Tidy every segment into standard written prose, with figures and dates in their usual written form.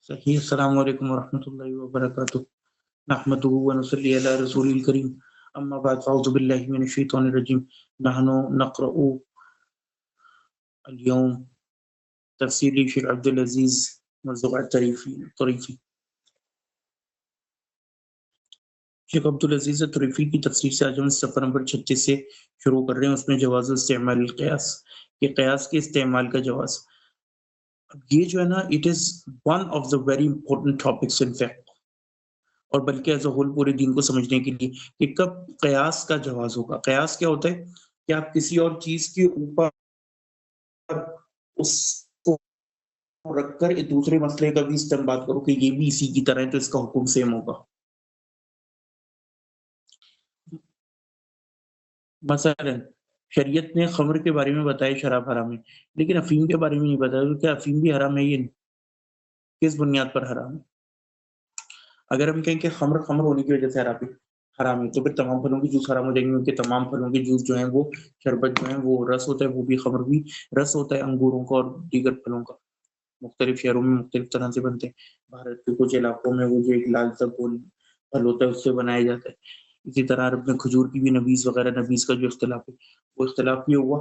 صحیح. السلام علیکم ورحمۃ اللہ وبرکاتہ. نحمده ونصلي على رسول الكريم. اما بعد فاعوذ بالله من الشيطان الرجيم. نحن نقرأ اليوم تفسير شيخ عبد العزيز مرزوق الطريفي. شیخ عبد العزیز طریفی کی تفسیر سے آج ہم صفحہ نمبر 36 سے شروع کر رہے ہیں. اس میں جواز استعمال القیاس، کہ قیاس کے استعمال کا جواز. اب یہ جو ہے نا، it is one of the very important topics in fact, اور بلکہ ایز اے ہول پورے دین کو سمجھنے کے لیے کہ کب قیاس کا جواز ہوگا. قیاس کیا ہوتا ہے؟ کہ آپ کسی اور چیز کے اوپر اس کو رکھ کر ایک دوسرے مسئلے کا بھی استنباط کرو کہ یہ بھی اسی کی طرح ہے تو اس کا حکم سیم ہوگا. مثلا شریعت نے خمر کے بارے میں بتایا شراب حرام ہے، لیکن افیم کے بارے میں نہیں بتایا. تو کیا افیم بھی حرام ہے؟ یہ کس بنیاد پر حرام ہے؟ اگر ہم کہیں کہ خمر ہونے کی وجہ سے حرام ہے، تو پھر تمام پھلوں کے جوس حرام ہو جائیں گے، کیونکہ تمام پھلوں کے جوس جو ہیں وہ شربت جو ہیں وہ رس ہوتا ہے، وہ بھی خمر بھی رس ہوتا ہے انگوروں کا اور دیگر پھلوں کا. مختلف شہروں میں مختلف طرح سے بنتے ہیں. بھارت کے کچھ علاقوں میں وہ جو ایک لال سا گول پھل ہوتا ہے اس سے بنایا جاتا ہے. اسی طرح عرب میں کھجور کی بھی نبیذ وغیرہ، نبیذ کا جو اختلاف ہے وہ اختلاف یہ ہوا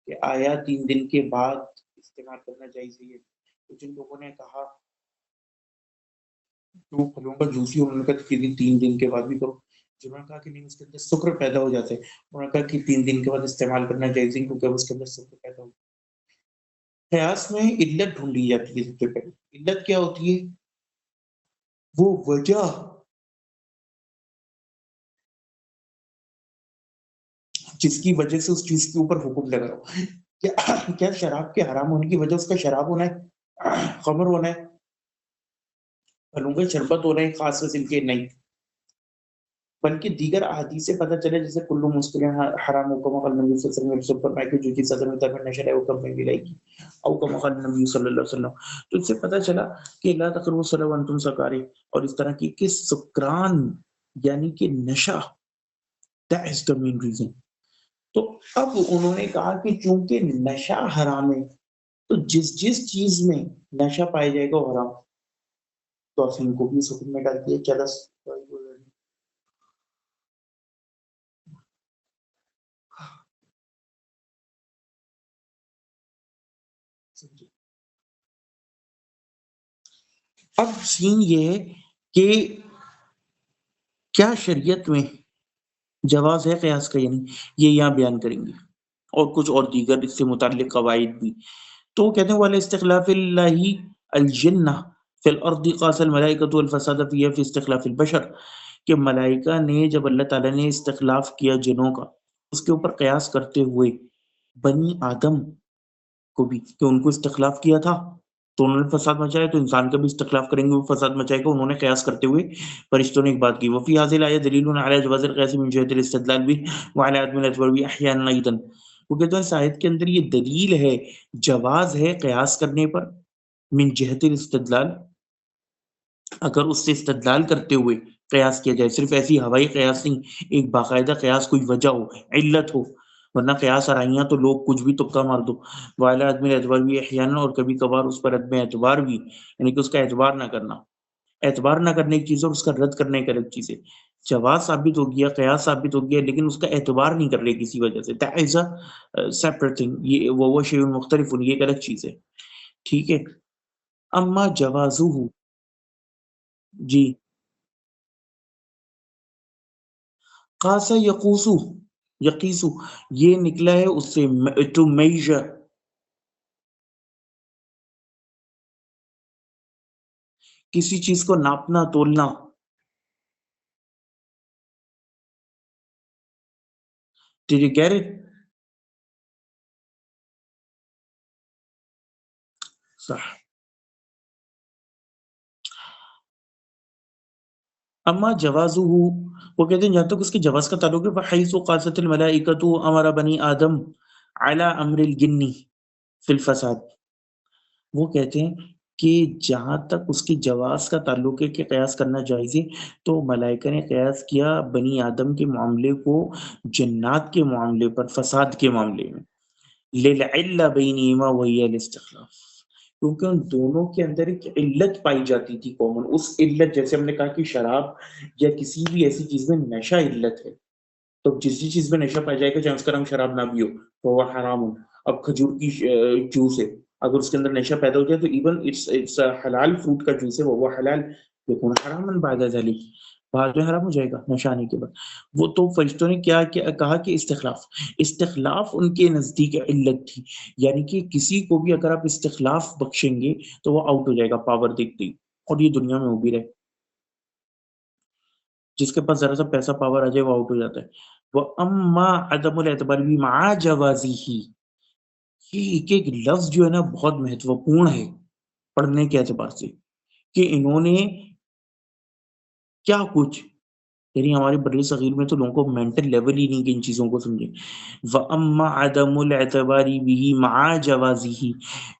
کہ آیا 3 دن کے بعد استعمال کرنا جائز ہے. تو جن لوگوں نے کہا جو پھلوں کا جوس ہی، انہوں نے کہا کہ 3 دن کے بعد بھی کرو. جنہوں نے کہا کہ نہیں، اس کے اندر سکر پیدا ہو جاتا ہے، انہوں نے کہا کہ 3 دن کے بعد استعمال کرنا جائز ہے، کیونکہ اس کے اندر سکر پیدا ہو. قیاس میں علت ڈھونڈی جاتی ہے. سب سے پہلے علت کیا ہوتی ہے؟ وہ وجہ جس کی وجہ سے اس چیز کے اوپر حکم لگا ہو. کیا شراب کے حرام ہونے کی وجہ اس کا شراب ہونا ہے، خمر ہونا ہے، پھلوں کا شربت ہونا ہے خاص قسم کے؟ نہیں، بلکہ دیگر احادیث سے پتہ چلے، جیسے کلو مسکر حرام او کما قال نبی صلی اللہ علیہ وسلم پر میں کہ جو چیز صدر میں تر نشر ہے وہ کم میں ملائے گی او کما قال نبی صلی اللہ علیہ وسلم. تو اس سے پتہ چلا کہ لا تقربوا الصلاۃ وانتم سکاری، اور اس طرح کی کہ سکران یعنی کہ نشہ، that is the main reason. تو اب انہوں نے کہا کہ چونکہ نشہ حرام ہے تو جس چیز میں نشہ پایا جائے گا وہ حرام، تو افیم کو بھی اس حکم میں ڈال دیا. چلس اب سین یہ ہے کہ کیا شریعت میں جواز ہے قیاس کا، یعنی یہ یہاں بیان کریں گے، اور کچھ اور دیگر اس سے متعلق قواعد بھی. تو وہ کہتے ہیں وَعَلَى اسْتِخْلَافِ اللَّهِ الْجِنَّةَ فِي الْأَرْضِ قَاسَ الْمَلَائِكَةُ وَالْفَسَادَ فِيهَا فِي اسْتِخْلَافِ الْبَشَرِ، کہ ملائکہ نے جب اللہ تعالیٰ نے استخلاف کیا جنوں کا، اس کے اوپر قیاس کرتے ہوئے بنی آدم کو بھی، کہ ان کو استخلاف کیا تھا تو انہوں نے فساد مچایا، تو انسان کا بھی استخلاف کریں گے وہ فساد مچائے گا. انہوں نے قیاس کرتے ہوئے فرشتوں نے ایک بات کی. وفی حاصل آیا دلیل علی جواز القیاس من جہت الاستدلال بھی وعلی عدم الاعتبار بھی احیانا ایضا. وہ کہتے ہیں اس آیت کے اندر یہ دلیل ہے، جواز ہے قیاس کرنے پر من جہت الاستدلال، اگر اس سے استدلال کرتے ہوئے قیاس کیا جائے، صرف ایسی ہوائی قیاس نہیں، ایک باقاعدہ قیاس، کوئی وجہ ہو، علت ہو، ورنہ قیاس آرائیاں تو لوگ کچھ بھی تکا مار دو. وعلیٰ عدم اعتبار بھی احیانا، اور کبھی کبھار اس پر عدم اعتبار بھی، یعنی کہ اس کا اعتبار نہ کرنا. اعتبار نہ کرنے کی چیز اور اس کا رد کرنے کی الگ چیز ہے. جواز ثابت ہو گیا، قیاس ثابت ہو گیا، لیکن اس کا اعتبار نہیں کر رہے کسی وجہ سے. that is a separate thing. یہ وہ شیء مختلف، یہ ایک الگ چیز ہے. ٹھیک ہے. اما جوازہ، جی قاسا یقوسو، یقیسو، یہ نکلا ہے اس سے ٹو میجر، کسی چیز کو ناپنا تولنا. Did you get it؟ صح. اما جوازہ، وہ کہتے ہیں جہاں تک اس کے جواز کا تعلق ہے، فحیث قاست الملائکۃ امر بنی آدم علی امر الجن فی الفساد، وہ کہتے ہیں کہ جہاں تک اس کی جواز کا تعلق ہے کہ قیاس کرنا جائز ہے، تو ملائکہ نے قیاس کیا بنی آدم کے معاملے کو جنات کے معاملے پر، فساد کے معاملے میں. للعلہ بینہما وہی الاستخلاف، کیونکہ ان دونوں کے اندر ایک علت پائی جاتی تھی کامن. اس علت جیسے ہم نے کہا کہ شراب یا کسی بھی ایسی چیز میں نشہ علت ہے، تو جس بھی چیز میں نشہ پایا جائے گا چاہے اس کا نام شراب نہ بھی ہو تو وہ حرام ہو. اب کھجور کی جوس ہے، اگر اس کے اندر نشہ پیدا ہو جائے تو ایون اٹس حلال فروٹ کا جوس ہے وہ حلال لیکن حرام بعد ذلك بعد میں حرام ہو جائے گا نشہ آنے کے بعد. وہ تو فرشتوں نے کیا کہا کہ استخلاف ان کے نزدیک علت تھی، یعنی کہ کسی کو بھی اگر آپ استخلاف بخشیں گے تو وہ آؤٹ ہو جائے گا پاور دیکھتے ہی، اور یہ دنیا میں ہو بھی رہے. جس کے پاس ذرا سا پیسہ پاور آ جائے وہ آؤٹ ہو جاتا ہے. وہ اما عدم الاعتبار بھی مع جوازی ہی، یہ ایک لفظ جو ہے نا بہت مہتوپورن ہے پڑھنے کے اعتبار سے، کہ انہوں نے کیا کچھ، یعنی ہمارے بر صغیر میں تو لوگوں کو مینٹل لیول ہی نہیں کہ ان چیزوں کو سمجھے. وَأَمَّا عَدَمُ الْاعْتِبَارِ بِهِ مَعَ جَوَازِهِ،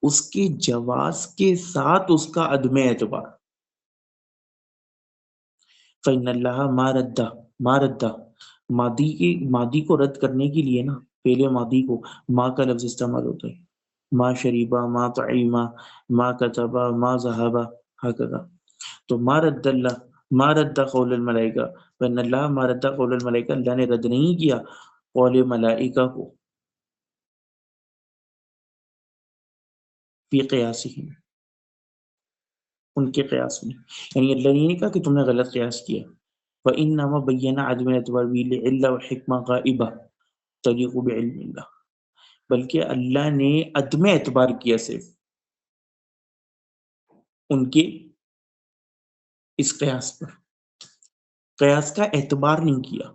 اس کے جواز کے ساتھ اس کا عدم اعتبار. فَإِنَّ اللَّهَ مَا رَدَّ ماضی کو رد کرنے کے لیے نا پہلے ماضی کو ما کا لفظ استعمال ہوتا ہے. ما شریبا، ما طعیما، ما کتبا، ما ذهبا، ہکذا. تو ما رد اللہ، ما رد قول الملائکہ، وَإِنَّ اللَّهَ ما رد قول الملائکہ، اللہ نے رد نہیں کیا قول ملائکہ کو فی قیاسہم، ان کے قیاس میں. یعنی اللہ نے نہیں کہا کہ تم نے غلط قیاس کیا. وَإِنَّمَا بَيَّنَ عَدْمَ الْاعْتِبَارِ بِهِ لِعِلَّةٍ وَحِکمَةٍ غَائِبَةٍ تلیق بعلم اللہ، بلکہ اللہ نے عدم اعتبار کیا صرف ان کے اس قیاس پر، قیاس کا اعتبار نہیں کیا،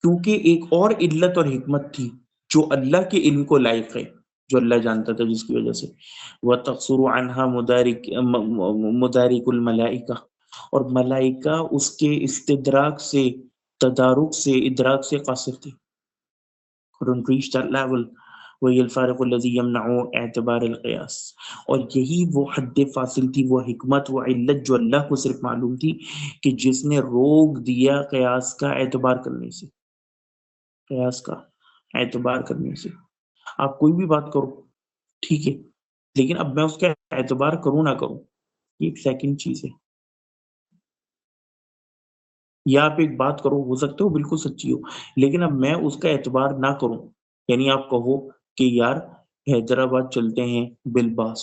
کیونکہ ایک اور علت اور حکمت تھی جو اللہ کے علم کو لائق ہے، جو اللہ جانتا تھا، جس کی وجہ سے وَتَقْصُرُ عَنْهَا مُدَارِكُ الْمَلَائِكَةِ، اور ملائکہ اس کے استدراک سے، تدارک سے، ادراک سے قاصر تھے. couldn't reach that level. وہی الفارق الذی یمنع اعتبار القیاس، اور یہی وہ حد فاصل تھی، وہ حکمت، وہ علت جو اللہ کو صرف معلوم تھی کہ جس نے روک دیا قیاس کا اعتبار کرنے سے، قیاس کا اعتبار کرنے سے. آپ کوئی بھی بات کرو ٹھیک ہے، لیکن اب میں اس کا اعتبار کروں نہ کروں یہ ایک سیکنڈ چیز ہے. یا آپ ایک بات کرو، ہو سکتا ہو بالکل سچی ہو، لیکن اب میں اس کا اعتبار نہ کروں، یعنی آپ کہو کہ یار حیدرآباد چلتے ہیں بالباس،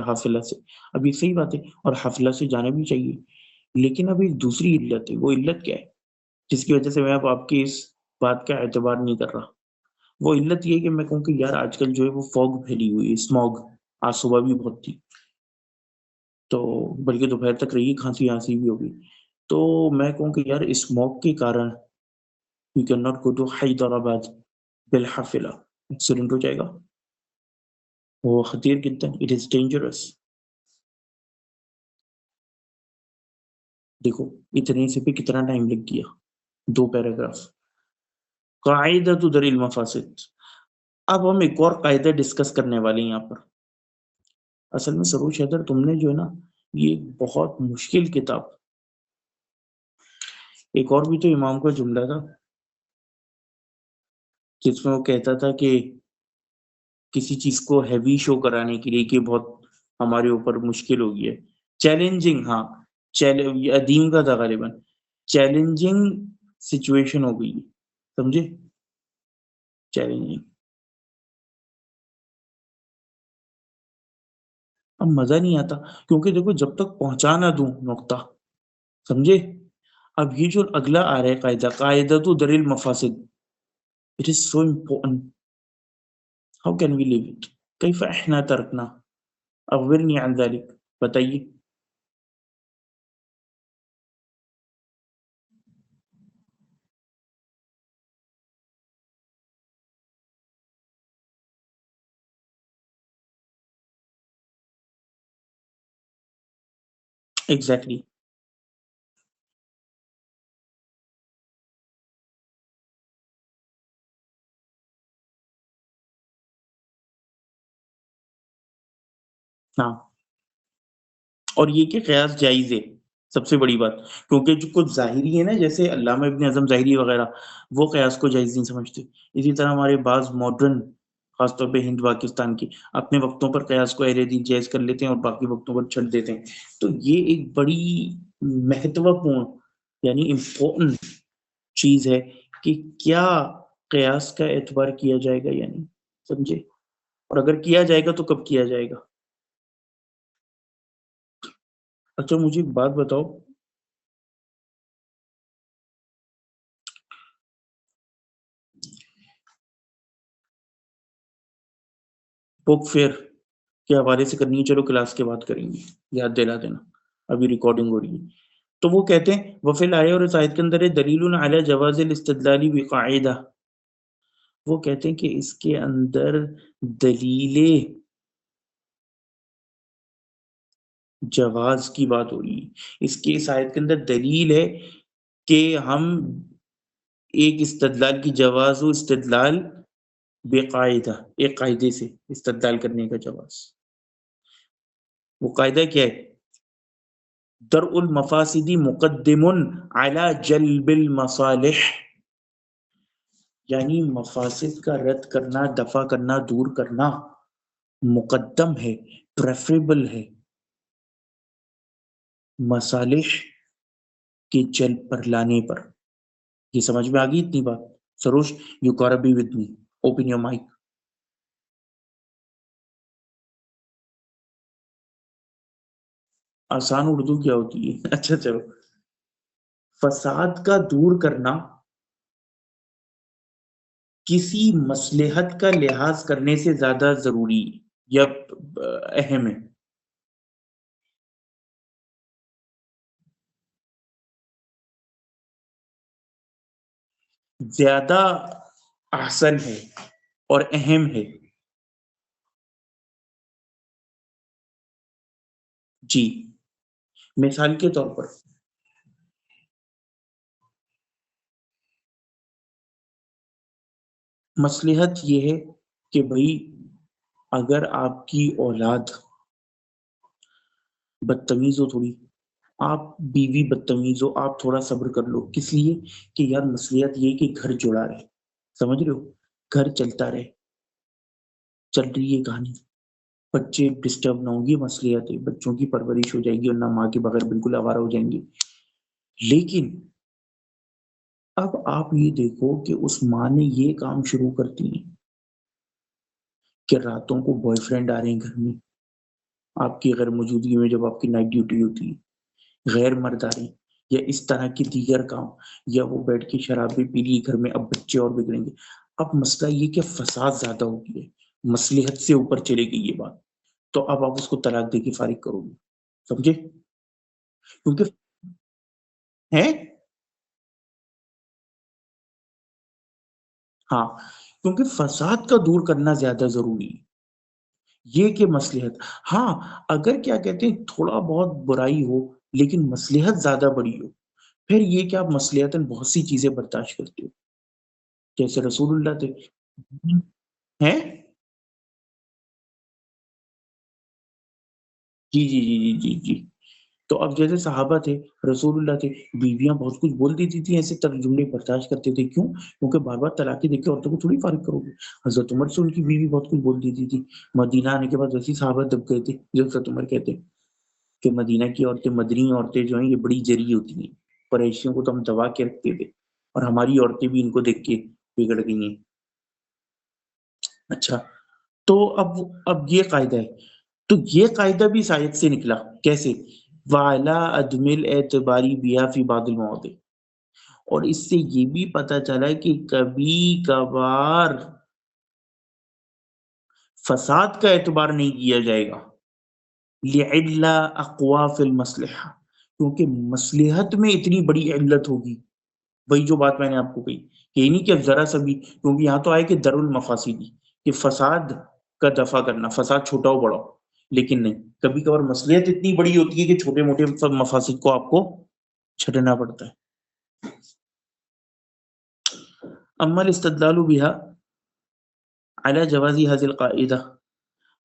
حافلہ سے، اب یہ صحیح بات ہے اور حافلہ سے جانا بھی چاہیے، لیکن اب ایک دوسری علت ہے. وہ علت کیا ہے جس کی وجہ سے میں اب آپ کی اس بات کا اعتبار نہیں کر رہا؟ وہ علت یہ ہے کہ میں کہوں کہ یار آج کل جو ہے وہ فوگ پھیلی ہوئی ہے، اسموگ، آج صبح بھی بہت تھی، تو بلکہ دوپہر تک رہی، کھانسی آنسی بھی ہوگی. تو میں کہوں کہ یار اسموگ کے کارن you can not go to Hyderabad بالحافلہ، ایکسیڈنٹ ہو جائے گا. وہ خطیر کتنا، اٹ از ڈینجرس. دیکھو اتنے سے پہ کتنا ٹائم لگ گیا، 2 پیراگراف. قاعدۃ درء المفاسد. اب ہم ایک اور قاعدہ ڈسکس کرنے والے ہیں یہاں پر. اصل میں سروج حیدر تم نے جو ہے نا یہ بہت مشکل کتاب، ایک اور بھی تو امام کا جملہ تھا جس میں وہ کہتا تھا کہ کسی چیز کو ہیوی شو کرانے کے لیے کہ بہت ہمارے اوپر مشکل ہو گئی ہے، چیلنجنگ، ہاں ادیم کا تھا غالباً، چیلنجنگ سچویشن ہو گئی، سمجھے، چیلنجنگ. اب مزہ نہیں آتا کیونکہ دیکھو جب تک پہنچا نہ دوں نقطہ، سمجھے. اب یہ جو اگلا آ رہا ہے قاعدہ، قاعدۃ درء المفاسد، it is so important. How can we leave it, کیف احنا ترکنا، اخبرنی عن ذلك، بتائیے. ایگزیکٹلی. ہاں، اور یہ کہ قیاس جائز ہے، سب سے بڑی بات، کیونکہ جو کچھ ظاہری ہے نا جیسے علامہ ابن اعظم ظاہری وغیرہ، وہ قیاس کو جائز نہیں سمجھتے. اسی طرح ہمارے بعض ماڈرن خاص طور پہ ہند پاکستان کی، اپنے وقتوں پر قیاس کو اہل دین جائز کر لیتے ہیں اور باقی وقتوں پر چھڑ دیتے ہیں. تو یہ ایک بڑی مہتوپورن یعنی امپورٹنٹ چیز ہے کہ کیا قیاس کا اعتبار کیا جائے گا یا نہیں، سمجھے؟ اور اگر کیا جائے گا تو کب کیا جائے گا. اچھا مجھے ایک بات بتاؤ، بک فیئر کے حوالے سے کرنی ہے، چلو کلاس کے بعد کریں گے، یاد دلا دینا، ابھی ریکارڈنگ ہو رہی ہے. تو وہ کہتے ہیں وفل آئے اور اس آیت کے اندر ہے دلیل علی جواز الاستدلال بقاعدہ، وہ کہتے ہیں کہ اس کے اندر دلیل جواز کی بات ہو رہی ہے. اس کے اس آیت کے اندر دلیل ہے کہ ہم ایک استدلال کی جواز و استدلال بے قاعدہ، ایک قاعدے سے استدلال کرنے کا جواز. وہ قاعدہ کیا ہے؟ درء المفاسد مقدم علی جلب المصالح، یعنی مفاسد کا رد کرنا، دفع کرنا، دور کرنا مقدم ہے، پریفریبل ہے مصالح کے جلب پر لانے پر. یہ سمجھ میں آ گئی اتنی بات؟ Sarosh you gotta be with me, open your mic. آسان اردو کیا ہوتی ہے؟ اچھا چلو، فساد کا دور کرنا کسی مصلحت کا لحاظ کرنے سے زیادہ ضروری یا اہم ہے. زیادہ احسن ہے اور اہم ہے. جی، مثال کے طور پر مصلحت یہ ہے کہ بھائی اگر آپ کی اولاد بدتمیز ہو تھوڑی، آپ بیوی بدتمیز ہو، آپ تھوڑا صبر کر لو. کس لیے؟ کہ یار مصلحت یہ کہ گھر جڑا رہے، سمجھ رہے ہو، گھر چلتا رہے، چل رہی ہے کہانی، بچے ڈسٹرب نہ ہوں گے، مصلحت ہے، بچوں کی پرورش ہو جائے گی اور نہ ماں کے بغیر بالکل آوارہ ہو جائیں گے. لیکن اب آپ یہ دیکھو کہ اس ماں نے یہ کام شروع کرتی ہیں کہ راتوں کو بوائے فرینڈ آ رہے ہیں گھر میں، آپ کی غیر موجودگی میں جب آپ کی نائٹ ڈیوٹی ہوتی ہے، غیر مرد آ رہے ہیں، یا اس طرح کی دیگر کام، یا وہ بیٹھ کے شرابیں پی لی گھر میں، اب بچے اور بگڑیں گے. اب مسئلہ یہ کہ فساد زیادہ ہو گیا ہے، مصلحت سے اوپر چلے گئی یہ بات، تو اب آپ اس کو طلاق دے کے فارغ کرو گے، سمجھے؟ کیونکہ ہے ہاں، کیونکہ فساد کا دور کرنا زیادہ ضروری ہے یہ کہ مصلحت. ہاں اگر کیا کہتے ہیں تھوڑا بہت برائی ہو لیکن مصلحت زیادہ بڑی ہو، پھر یہ کہ آپ مصلحتاً بہت سی چیزیں برداشت کرتے ہو، جیسے رسول اللہ تھے ہیں. جی جی جی جی جی جی. تو اب جیسے صحابہ تھے، رسول اللہ تھے، بیویاں بہت کچھ بول دیتی تھی، ایسے جملے برداشت کرتے تھے. کیوں؟ کیونکہ بار بار طلاقیں دے کے عورتوں کو تھوڑی فارغ کرو گے. حضرت عمر سے ان کی بیوی بہت کچھ بول دیتی تھی، مدینہ آنے کے بعد ویسے صحابہ دب گئے تھے. جو حضرت عمر کہتے کہ مدینہ کی عورتیں، مدنی عورتیں جو ہیں یہ بڑی جری ہوتی ہیں، قریشیوں کو تو ہم دبا کے رکھتے تھے اور ہماری عورتیں بھی ان کو دیکھ کے بگڑ گئی ہیں. اچھا، تو اب یہ قاعدہ ہے، تو یہ قاعدہ بھی شاید سے نکلا. کیسے؟ وَعَلَىٰ عَدْمِ الْاعْتِبَارِ بِهَا فِي بَعْضِ الْمَوَاضِعِ، اور اس سے یہ بھی پتہ چلا کہ کبھی کبھار فساد کا اعتبار نہیں کیا جائے گا، لِعِلَّ أَقْوَىٰ فِي الْمَصْلِحَةِ، کیونکہ مصلحت میں اتنی بڑی علت ہوگی. وہی جو بات میں نے آپ کو کہی کہ یہ نہیں کہ ذرا سا بھی، کیونکہ یہاں تو آئے کہ درء المفاسد، کہ فساد کا دفع کرنا، فساد چھوٹا ہو بڑا ہو. لیکن نہیں، کبھی کبھار مصلحت اتنی بڑی ہوتی ہے کہ چھوٹے موٹے مفاسد کو آپ کو چھٹنا پڑتا ہے. اما الاستدلال بها على جواز هذه القاعدہ،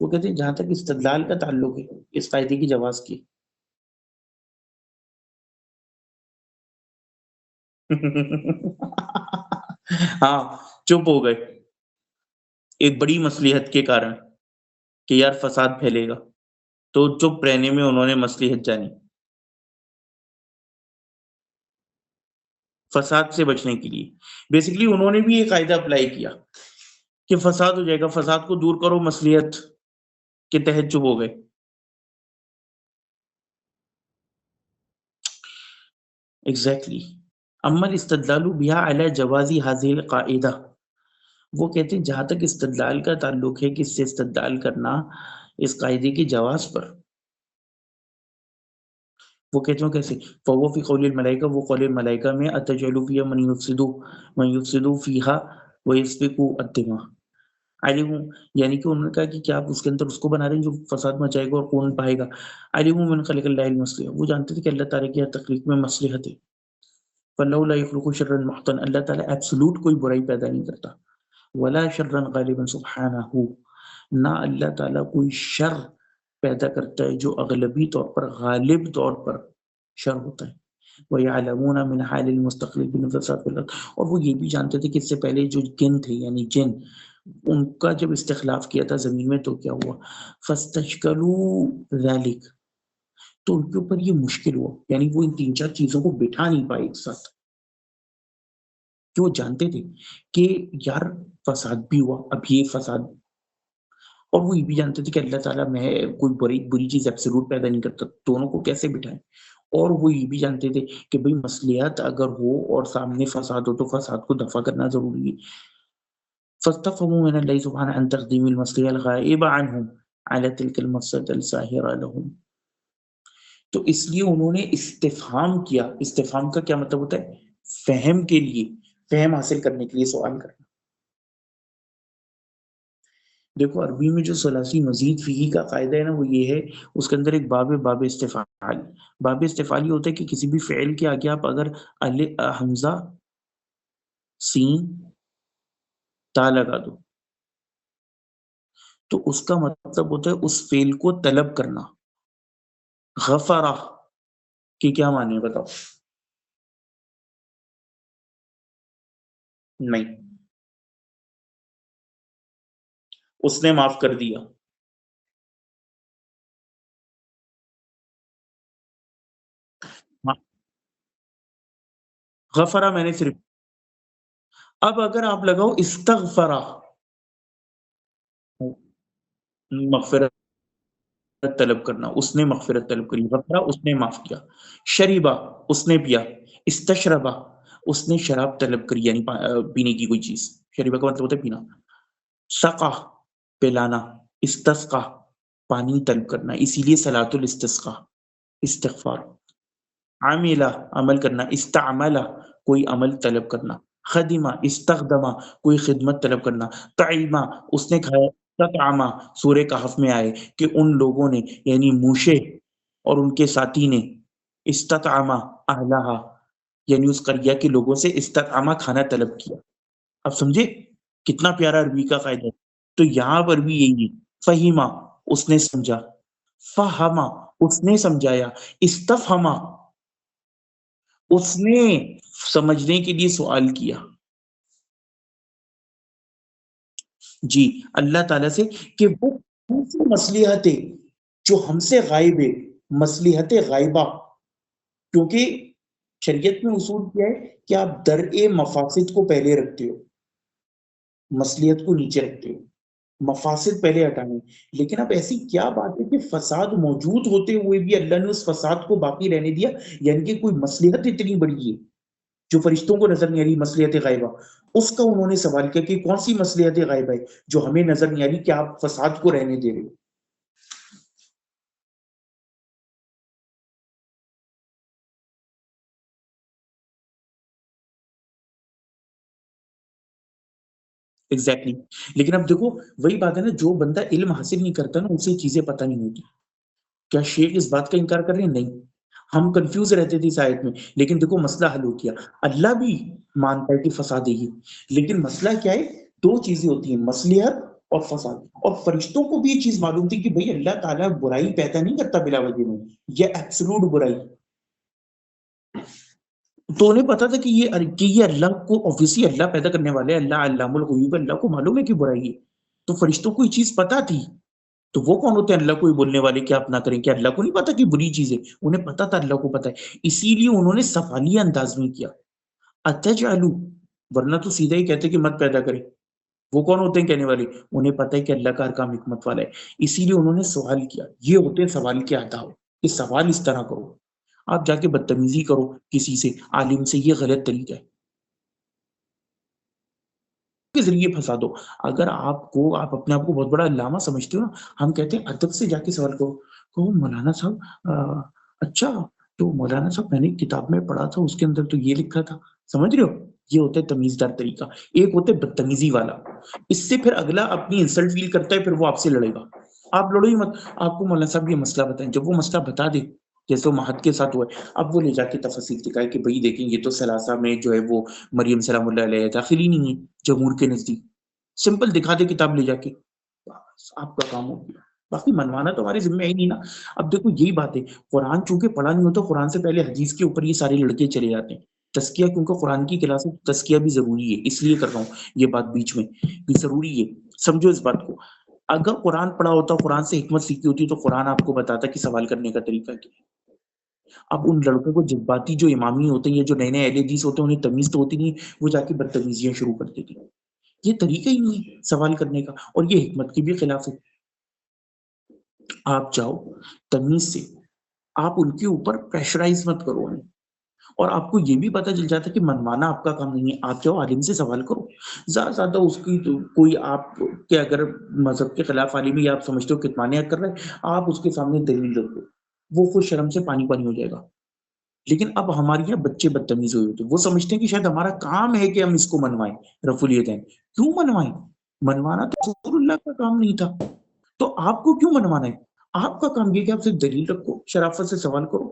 وہ کہتے ہیں جہاں تک استدلال کا تعلق ہے اس قاعدے کی جواز کی ہاں چپ ہو گئے. ایک بڑی مصلحت کے کارن کہ یار فساد پھیلے گا، تو چپ رہنے میں انہوں نے مصلحت جانی فساد سے بچنے کے لیے۔ بیسیکلی انہوں نے بھی یہ قاعدہ اپلائی کیا کہ فساد ہو جائے گا، فساد کو دور کرو، مصلحت کے تحت چپ ہو گئے۔ ایگزیکٹلی۔ اما الاستدلال بها على جواز هذه القاعدہ، وہ کہتے ہیں جہاں تک استدلال کا تعلق ہے کہ اس سے استدلال کرنا اس قاعدے کے جواز پر، وہ کہتے ہیں کیسے؟ فهو فی قول الملائکہ، وہ قول ملائکہ میں اتجعل فیہا من یفسد فیہا ویسفک الدماء، علم، یعنی کہ انہوں نے کہا کہ کیا آپ اس کے اندر اس کو بنا رہے ہیں جو فساد مچائے گا اور خون بہائے گا؟ علم من خلق اللہ المصلحہ، وہ جانتے تھے کہ اللہ تعالیٰ کی ہر تخلیق میں مصلحت ہے۔ فَلَوْ لَا يَخْلُقُ شَرًّا مُحْتَنًا، اللہ تعالیٰ ایبسولوٹ کوئی برائی پیدا نہیں کرتا۔ وَلَا شَرًّا غَالِبًا سُبْحَانَهُ، نہ اللہ تعالیٰ کوئی شر پیدا کرتا ہے جو اغلبی طور پر، غالب طور پر شر ہوتا ہے۔ وَيَعْلَمُونَ مِنْ حَالِ الْمُسْتَخْلِفِينَ فِي الْفَسَادِ فِي الْأَرْضِ، اور وہ یہ بھی جانتے تھے کہ اس سے پہلے جو جن تھے یعنی جن، ان کا جب استخلاف کیا تھا زمین میں تو کیا ہوا؟ فَاسْتَشْكَلُوا ذَلِكَ، تو ان کے اوپر یہ مشکل ہوا، یعنی وہ ان تین چار چیزوں کو بٹھا نہیں پائے ایک ساتھ، کہ وہ جانتے تھے کہ یار فساد بھی ہوا، اب یہ فساد، اور وہ یہ بھی جانتے تھے کہ اللہ تعالیٰ میں کوئی بری چیز ایبسولوٹ پیدا نہیں کرتا، دونوں کو کیسے بٹھائیں؟ اور وہ یہ بھی جانتے تھے کہ بھئی مصلحت اگر ہو اور سامنے فساد ہو تو فساد کو دفع کرنا ضروری ہے۔ فاستفهموا من الله سبحانه عن تقديم المصلحة الغائبة عنهم على تلك المصلحة الظاهرة لهم، تو اس لیے انہوں نے استفہام کیا۔ استفہام کا کیا مطلب ہوتا ہے؟ فہم کے لیے، فہم حاصل کرنے کے لیے سوال کرنا۔ دیکھو عربی میں جو ثلاثی مزید فیہ کا قاعدہ ہے نا، وہ یہ ہے، اس کے اندر ایک باب استفعال، باب استفعال یہ ہوتا ہے کہ کسی بھی فعل کے آگے آپ اگر حمزہ سین تا لگا دو تو اس کا مطلب ہوتا ہے اس فعل کو طلب کرنا۔ غفرہ کہ کیا معنی ہے بتاؤ؟ نہیں، اس نے معاف کر دیا۔ غفرہ میں نے صرف، اب اگر آپ لگاؤ استغفرہ، مغفرت طلب کرنا، اس نے مغفرت طلب کری، غفرہ اس نے معاف کیا، شریبہ اس نے پیا، استشربہ اس نے شراب طلب کری، یعنی پینے کی کوئی چیز، شریبہ کا مطلب ہوتا ہے پینا، سقا پلانا، استسقا پانی طلب کرنا، اسی لیے صلاۃ الاستسقا استغفار، عاملہ عمل کرنا، استعملہ کوئی عمل طلب کرنا، خدمہ استخدمہ کوئی خدمت طلب کرنا، طعیمہ اس نے کھایا، تطعمہ سورہ کہف میں آئے کہ ان لوگوں نے یعنی موشے اور ان کے ساتھی نے، استطعمہ اہلہا یعنی اس قریہ کے لوگوں سے استطعمہ کھانا طلب کیا۔ اب سمجھے کتنا پیارا عربی کا قاعدہ ہے؟ تو یہاں پر بھی یہی ہے، فہیمہ اس نے سمجھا، فہمہ اس نے سمجھایا، استفہمہ اس نے سمجھنے کے لیے سوال کیا۔ جی اللہ تعالیٰ سے کہ وہ کون سی مصلحت ہے جو ہم سے غائب ہے، مصلحت غائبہ، کیونکہ شریعت میں اصول کیا ہے کہ آپ درء مفاسد کو پہلے رکھتے ہو، مصلحت کو نیچے رکھتے ہو، مفاسد پہلے ہٹانے، لیکن اب ایسی کیا بات ہے کہ فساد موجود ہوتے ہوئے بھی اللہ نے اس فساد کو باقی رہنے دیا، یعنی کہ کوئی مصلحت اتنی بڑی ہے جو فرشتوں کو نظر نہیں آ رہی، مصلحت غائبہ، اس کا انہوں نے سوال کیا کہ کون سی مصلحت غائبہ ہے جو ہمیں نظر نہیں آ رہی کہ آپ فساد کو رہنے دے رہے ہو۔ ایگزیکٹلی، لیکن اب دیکھو وہی بات ہے نا، جو بندہ علم حاصل نہیں کرتا نا اسے چیزیں پتہ نہیں ہوتی۔ کیا شیخ اس بات کا انکار کر رہے ہیں؟ نہیں، ہم کنفیوز رہتے تھے اس آیت میں، لیکن دیکھو مسئلہ حل ہو گیا، اللہ بھی مانتا ہے کہ فساد ہی، لیکن مسئلہ کیا ہے؟ دو چیزیں ہوتی ہیں، مصلحت اور فساد، اور فرشتوں کو بھی یہ چیز معلوم تھی کہ بھئی اللہ تعالیٰ برائی پیدا نہیں کرتا بلا وجہ میں، یہ ایبسولوٹ برائی، تو انہیں پتا تھا کہ یہ اللہ کو، obviously اللہ پیدا کرنے والے، اللہ علام الغیوب، اللہ کو معلوم ہے کہ برائی ہے، تو فرشتوں کو یہ چیز پتا تھی، تو وہ کون ہوتے ہیں اللہ کو ہی بولنے والے کہ آپ نہ کریں؟ کیا اللہ کو نہیں پتا کہ بری چیز ہے؟ انہیں پتا تھا، اللہ کو پتا ہے، اسی لیے انہوں نے سوالیہ انداز میں کیا اتجعلوا، ورنہ تو سیدھا ہی کہتے کہ مت پیدا کرے۔ وہ کون ہوتے ہیں کہنے والے؟ انہیں پتا ہے کہ اللہ کا ہر کام حکمت والا ہے، اسی لیے انہوں نے سوال کیا۔ یہ ہوتے ہیں سوال کے آداب کہ سوال اس طرح کرو، آپ جا کے بدتمیزی کرو کسی سے، عالم سے، یہ غلط طریقہ ہے کے ذریعے پھنسا دو۔ اگر آپ اپنے آپ کو بہت بڑا علامہ سمجھتے ہو نا، ہم کہتے ہیں ادب سے جا کے سوال کرو، کہو مولانا صاحب اچھا تو مولانا صاحب میں نے ایک کتاب میں پڑھا تھا، اس کے اندر تو یہ لکھا تھا، سمجھ رہے ہو؟ یہ ہوتا ہے تمیزدار طریقہ۔ ایک ہوتا ہے بدتمیزی والا، اس سے پھر اگلا اپنی انسلٹ فیل کرتا ہے، پھر وہ آپ سے لڑے گا۔ آپ لڑو ہی مت، آپ کو مولانا صاحب یہ مسئلہ بتائیں، جب وہ مسئلہ بتا دے جیسے وہ مہد کے ساتھ ہوا ہے، اب وہ لے جا کے تفصیل دکھائے کہ بھائی دیکھیں یہ تو ثلاثہ میں جو ہے وہ مریم سلام اللہ علیہ داخل ہی نہیں ہے جمہور کے نزدیک، سمپل دکھا دے کتاب لے جا کے، بس آپ کا کام ہو گیا۔ باقی منوانا تو ہمارے ذمہ ہی نہیں نا۔ اب دیکھو یہی بات ہے، قرآن چونکہ پڑھا نہیں ہوتا، قرآن سے پہلے حدیث کے اوپر یہ سارے لڑکے چلے جاتے ہیں۔ تزکیہ کیونکہ قرآن کی کلاس میں تزکیہ بھی ضروری ہے، اس لیے کر رہا ہوں یہ بات بیچ میں، یہ ضروری ہے، سمجھو اس بات کو۔ اگر قرآن پڑھا ہوتا، قرآن سے حکمت سیکھی ہوتی، تو قرآن آپ کو بتاتا کہ سوال کرنے کا طریقہ کیا ہے۔ اب ان لڑکوں کو جذباتی جو امامی ہوتے ہیں یا جو نئے نئے اہل حدیث ہوتے ہیں، انہیں تمیز تو ہوتی نہیں ہے، وہ جا کے بدتمیزیاں شروع کر دیتے ہیں۔ یہ طریقہ ہی نہیں ہے سوال کرنے کا، اور یہ حکمت کے بھی خلاف ہے۔ آپ جاؤ تمیز سے، آپ ان کے اوپر پریشرائز مت کرو انہیں، اور آپ کو یہ بھی پتا چل جاتا ہے کہ منوانا آپ کا کام نہیں ہے۔ آپ جاؤ عالم سے سوال کرو، زیادہ زیادہ اس کی کوئی آپ کے اگر مذہب کے خلاف عالم یا آپ سمجھتے ہو کتمانیہ کر رہے ہیں، آپ اس کے سامنے دلیل رکھ دو، وہ خود شرم سے پانی پانی ہو جائے گا۔ لیکن اب ہمارے یہاں بچے بدتمیز ہوئے ہوتے ہیں، وہ سمجھتے ہیں کہ شاید ہمارا کام ہے کہ ہم اس کو منوائیں، رفع الیدین۔ کیوں منوائیں؟ منوانا تو رسول اللہ کا کام نہیں تھا، تو آپ کو کیوں منوانا ہے؟ آپ کا کام یہ کہ آپ صرف دلیل رکھو، شرافت سے سوال کرو،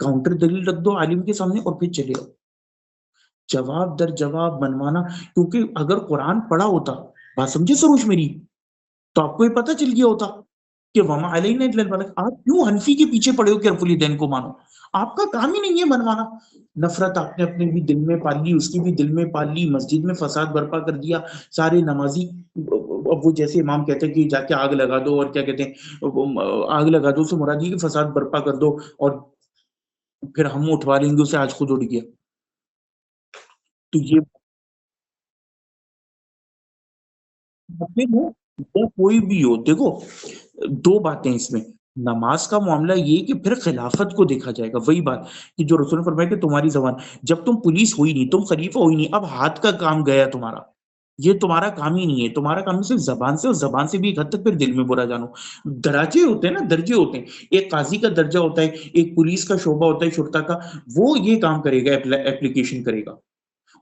کاؤنٹر دلیل رکھ دو عالم کے سامنے، اور پھر چلے آؤ۔ جواب در جواب منوانا، کیونکہ اگر قرآن پڑھا ہوتا، بات سمجھے سروش میری، تو آپ کو یہ پتہ چل گیا ہوتا کہ وما علینا الا البلاغ۔ آپ کیوں حنفی کے پیچھے پڑے ہو کہ رفع الیدین کو مانو؟ آپ کا کام ہی نہیں ہے منوانا۔ نفرت آپ نے اپنے بھی دل میں پال لی، اس کی بھی دل میں پال لی، مسجد میں فساد برپا کر دیا، سارے نمازی اب وہ جیسے امام کہتے ہیں کہ جا کے آگ لگا دو، اور کیا کہتے ہیں آگ لگا دو سے مراد یہ کہ فساد برپا کر دو، اور پھر ہم اٹھوا لیں گے اسے، آج خود اٹھ گیا۔ تو یہ مسلم ہو یا کوئی بھی ہو، دیکھو دو باتیں اس میں، نماز کا معاملہ یہ کہ پھر خلافت کو دیکھا جائے گا، وہی بات کہ جو رسول نے فرمایا کہ تمہاری زبان، جب تم پولیس ہوئی نہیں، تم خلیفہ ہوئی نہیں، اب ہاتھ کا کام گیا تمہارا، یہ تمہارا کام ہی نہیں ہے، تمہارا کام صرف زبان سے، اور زبان سے بھی ایک حد تک پھر دل میں برا جانو۔ درجے ہوتے ہیں نا، درجے ہوتے ہیں، ایک قاضی کا درجہ ہوتا ہے، ایک پولیس کا شعبہ ہوتا ہے شرطا کا، وہ یہ کام کرے گا، اپلیکیشن کرے گا،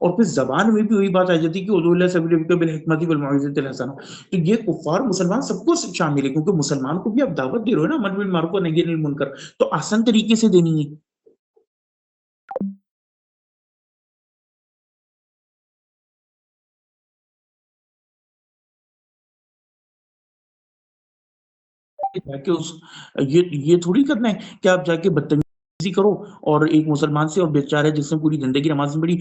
اور پھر زبان میں بھی وہی بات آ جاتی ہے کہ ادعو الی سبیل ربک بالحکمۃ والموعظۃ الحسنہ۔ تو یہ کفار مسلمان سب کو شامل ہے، کیونکہ مسلمان کو بھی آپ دعوت دے رہے ہو نا، امر بالمعروف و نہی عن المنکر، تو آسان طریقے سے دینی ہے۔ جا کے یہ تھوڑی کرنا ہے کہ آپ جا کے بدتمیزی کرو، اور ایک مسلمان سے، اور بیچارہ جس نے پوری زندگی نماز نہیں پڑھی،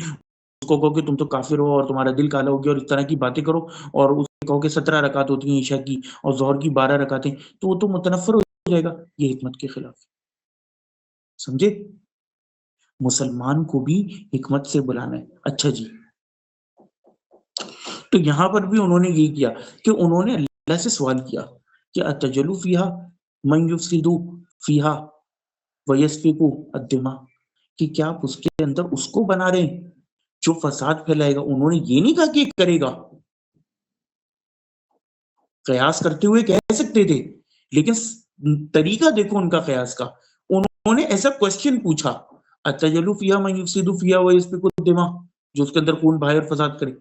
اس کو کہو کہ تم تو کافر ہو اور تمہارا دل کالا ہو گیا، اور اس طرح کی باتیں کرو، اور اس کو کہو کہ 17 رکعت ہوتی ہیں عشاء کی اور ظہر کی 12 رکعتیں، تو وہ تو متنفر ہو جائے گا، یہ حکمت کے خلاف، سمجھے؟ مسلمان کو بھی حکمت سے بلانا ہے۔ اچھا جی، تو یہاں پر بھی انہوں نے یہ کیا کہ انہوں نے اللہ سے سوال کیا کہ اتجعل فیہا من یفسد فیہا ویسفک الدماء، کہ کیا آپ اس کے اندر اس کو بنا رہے ہیں جو فساد پھیلائے گا؟ انہوں نے یہ نہیں کہا کہ کرے گا، قیاس کرتے ہوئے کہہ سکتے تھے، لیکن طریقہ دیکھو ان کا قیاس کا، انہوں نے ایسا کوشچن پوچھا اتجعل فیہا من یفسد فیہا ویسفک الدماء، جو اس کے اندر خون بہائے اور فساد کرے۔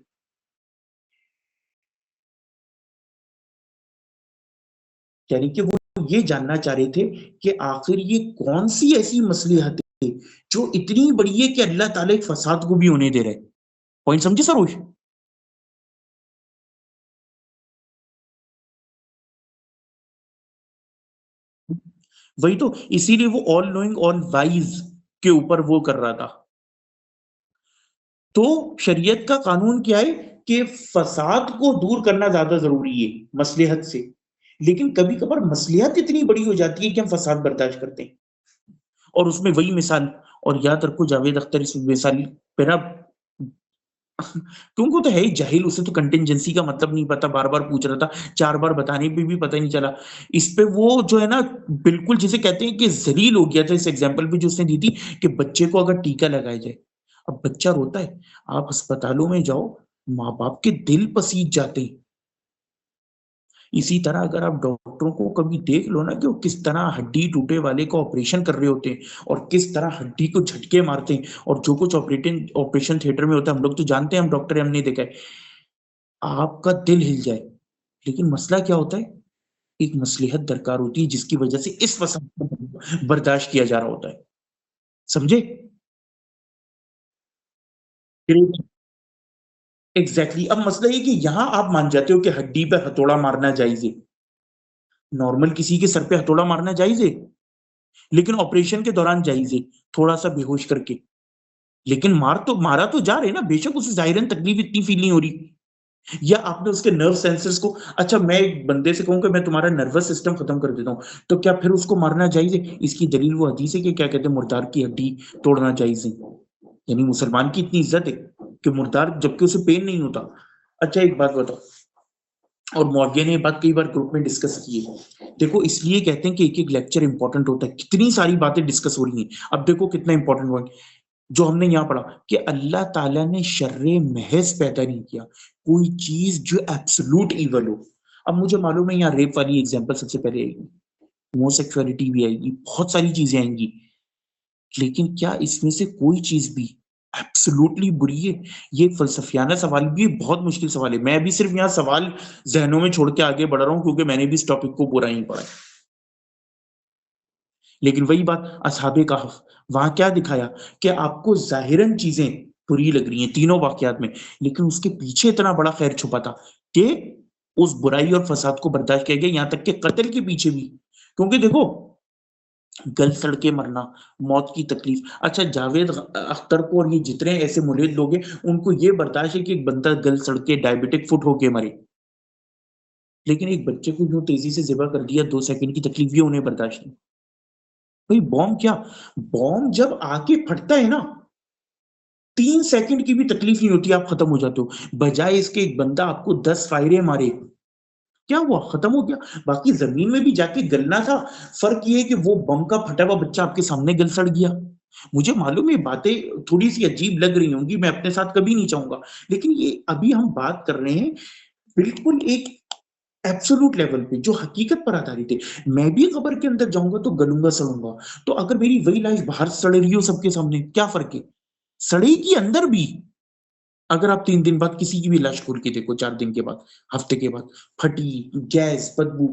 یعنی کہ وہ یہ جاننا چاہ رہے تھے کہ آخر یہ کون سی ایسی مصلحت ہے جو اتنی بڑی ہے کہ اللہ تعالیٰ ایک فساد کو بھی ہونے دے رہے۔ پوائنٹ سمجھے سروش؟ وہی تو، اسی لیے وہ آل نوئنگ آل وائز کے اوپر وہ کر رہا تھا۔ تو شریعت کا قانون کیا ہے کہ فساد کو دور کرنا زیادہ ضروری ہے مصلحت سے، لیکن کبھی کبھار مصلحت اتنی بڑی ہو جاتی ہے کہ ہم فساد برداشت کرتے ہیں، اور اس میں وہی مثال، اور یاد رکھو جاوید اختر اس مثال پہ نا کیونکہ وہ تو ہے ہی جاہل، اسے تو کنٹینجنسی کا مطلب نہیں پتا، بار بار پوچھ رہا تھا، 4 بار بتانے پہ بھی پتہ نہیں چلا، اس پہ وہ جو ہے نا بالکل جسے کہتے ہیں کہ ذلیل ہو گیا تھا اس ایگزامپل پہ جو اس نے دی تھی کہ بچے کو اگر ٹیکا لگایا جائے، اب بچہ روتا ہے، آپ اسپتالوں میں جاؤ، ماں باپ کے دل پسیج جاتے ہیں، اسی طرح اگر آپ ڈاکٹروں کو کبھی دیکھ لو نا کہ وہ کس طرح ہڈی ٹوٹے والے کا آپریشن کر رہے ہوتے ہیں اور کس طرح ہڈی کو جھٹکے مارتے ہیں، اور جو کچھ آپریشن تھیٹر میں ہوتا ہے، ہم لوگ تو جانتے ہیں، ہم ڈاکٹر ہم نے دیکھا ہے، آپ کا دل ہل جائے، لیکن مسئلہ کیا ہوتا ہے، ایک مصلحت درکار ہوتی ہے جس کی وجہ سے اس فساد کو برداشت کیا جا رہا ہوتا ہے، سمجھے؟ ایگزیکٹلی، اب مسئلہ یہ کہ یہاں آپ مان جاتے ہو کہ ہڈی پہ ہتھوڑا مارنا جائز ہے، نارمل کسی کے سر پہ ہتھوڑا مارنا جائز ہے، لیکن آپریشن کے دوران جائز ہے، تھوڑا سا بے ہوش کر کے، لیکن مارا تو جا رہے نا، بے شک اسے ظاہراً تکلیف اتنی فیل نہیں ہو رہی، یا آپ نے اس کے نرو سینسرز کو، اچھا میں ایک بندے سے کہوں کہ میں تمہارا نروس سسٹم ختم کر دیتا ہوں، تو کیا پھر اس کو مارنا جائز ہے؟ اس کی دلیل وہ حدیث ہے کہ کیا کہتے ہیں مردار کی ہڈی توڑنا جائز ہے، یعنی مسلمان کی اتنی عزت ہے کہ مردار جبکہ اسے پین نہیں ہوتا۔ اچھا ایک بات بتاؤ، اور معاویہ نے یہ بات کئی بار گروپ میں ڈسکس کی ہے، دیکھو اس لیے کہتے ہیں کہ ایک ایک لیکچر امپورٹنٹ ہوتا ہے، کتنی ساری باتیں ڈسکس ہو رہی ہیں، اب دیکھو کتنا امپورٹنٹ ہوا جو ہم نے یہاں پڑھا کہ اللہ تعالیٰ نے شر محض پیدا نہیں کیا، کوئی چیز جو ایبسولوٹ ایول ہو۔ اب مجھے معلوم ہے یہاں ریپ والی ایگزامپل سب سے پہلے آئے گی، ہوموسیکسولیٹی بھی آئے گی، بہت ساری چیزیں آئیں گی، لیکن کیا اس میں سے کوئی چیز بھی ایبسولوٹلی بری ہے؟ یہ فلسفیانہ سوال بھی ہے، بہت مشکل سوال ہے، میں ابھی صرف یہاں سوال ذہنوں میں چھوڑ کے آگے بڑھ رہا ہوں کیونکہ میں نے بھی اس ٹاپک کو پورا ہی پڑھا ہے، لیکن وہی بات اصحاب کہف، وہاں کیا دکھایا کہ آپ کو ظاہراً چیزیں بری لگ رہی ہیں تینوں واقعات میں، لیکن اس کے پیچھے اتنا بڑا خیر چھپا تھا کہ اس برائی اور فساد کو برداشت کیا گیا، یہاں تک کہ قتل کے پیچھے بھی، کیونکہ دیکھو گل سڑ کے مرنا، موت کی تکلیف، اچھا جاوید اختر کو اور یہ جتنے ایسے ملحد لوگ ہیں ان کو یہ برداشت ہے کہ ایک بندہ گل سڑ کے ڈائبٹک فٹ ہو کے مرے، لیکن ایک بچے کو جو تیزی سے ذبح کر دیا 2 سیکنڈ کی تکلیف یہ انہیں برداشت نہیں۔ بھائی بوم کیا، بوم جب آ کے پھٹتا ہے نا 3 سیکنڈ کی بھی تکلیف نہیں ہوتی، آپ ختم ہو جاتے ہو، بجائے اس کے ایک بندہ آپ کو 10 فائریں مارے، کیا ہوا، ختم ہو گیا، باقی زمین میں بھی جا کے گلنا تھا، فرق یہ ہے کہ وہ بم کا پھٹا ہوا بچہ آپ کے سامنے گل سڑ گیا۔ مجھے معلوم ہے باتیں تھوڑی سی عجیب لگ رہی ہوں گی، میں اپنے ساتھ کبھی نہیں چاہوں گا، لیکن یہ ابھی ہم بات کر رہے ہیں بالکل ایک ایبسولوٹ لیول پہ جو حقیقت پر آدھارت ہے، میں بھی قبر کے اندر جاؤں گا تو گلوں گا سڑوں گا، تو اگر میری وہی لائف باہر سڑ رہی ہو سب کے سامنے کیا فرق ہے؟ سڑے کی اندر بھی، اگر آپ 3 دن بعد کسی کی بھی لاش کھول کے دیکھو، 4 دن کے بعد، ہفتے کے بعد، پھٹی گیس بدبو